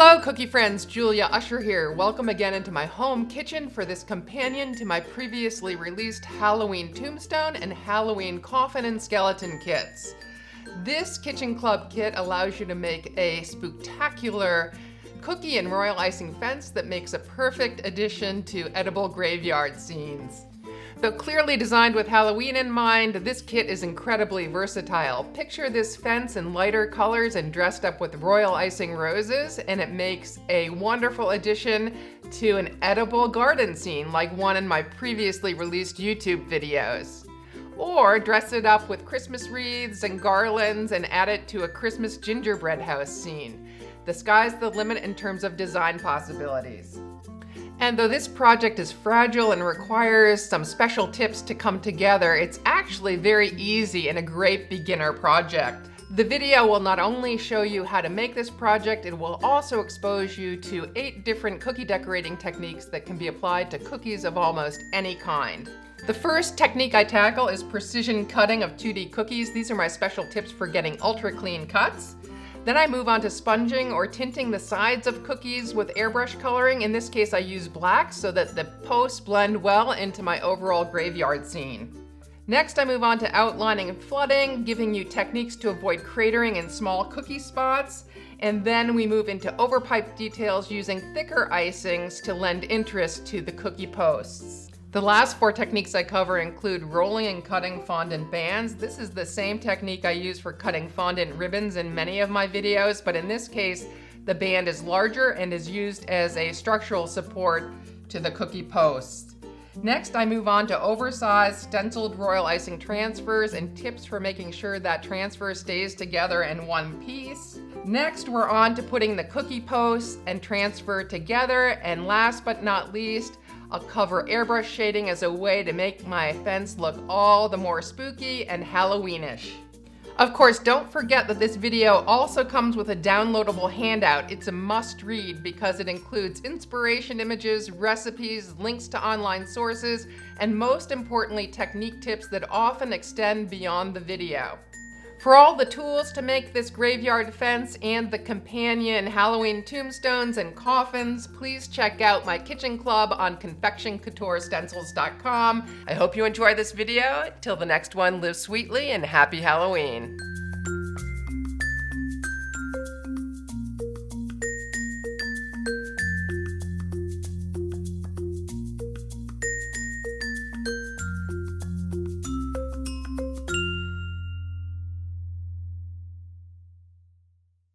Hello cookie friends, Julia Usher here. Welcome again into my home kitchen for this companion to my previously released Halloween Tombstone and Halloween Coffin and Skeleton kits. This Kitchen Club kit allows you to make a spooktacular cookie and royal icing fence that makes a perfect addition to edible graveyard scenes. Though clearly designed with Halloween in mind, this kit is incredibly versatile. Picture this fence in lighter colors and dressed up with royal icing roses, and it makes a wonderful addition to an edible garden scene like one in my previously released YouTube videos. Or dress it up with Christmas wreaths and garlands and add it to a Christmas gingerbread house scene. The sky's the limit in terms of design possibilities. And though this project is fragile and requires some special tips to come together, it's actually very easy and a great beginner project. The video will not only show you how to make this project, it will also expose you to 8 different cookie decorating techniques that can be applied to cookies of almost any kind. The first technique I tackle is precision cutting of 2D cookies. These are my special tips for getting ultra clean cuts. Then I move on to sponging or tinting the sides of cookies with airbrush coloring. In this case, I use black so that the posts blend well into my overall graveyard scene. Next, I move on to outlining and flooding, giving you techniques to avoid cratering in small cookie spots. And then we move into overpipe details using thicker icings to lend interest to the cookie posts. The last 4 techniques I cover include rolling and cutting fondant bands. This is the same technique I use for cutting fondant ribbons in many of my videos, but in this case, the band is larger and is used as a structural support to the cookie posts. Next, I move on to oversized stenciled royal icing transfers and tips for making sure that transfer stays together in one piece. Next, we're on to putting the cookie posts and transfer together, and last but not least, I'll cover airbrush shading as a way to make my fence look all the more spooky and Halloweenish. Of course, don't forget that this video also comes with a downloadable handout. It's a must-read because it includes inspiration images, recipes, links to online sources, and most importantly, technique tips that often extend beyond the video. For all the tools to make this graveyard fence and the companion Halloween tombstones and coffins, please check out my kitchen club on confectioncouturestencils.com. I hope you enjoyed this video. Till the next one, live sweetly and happy Halloween.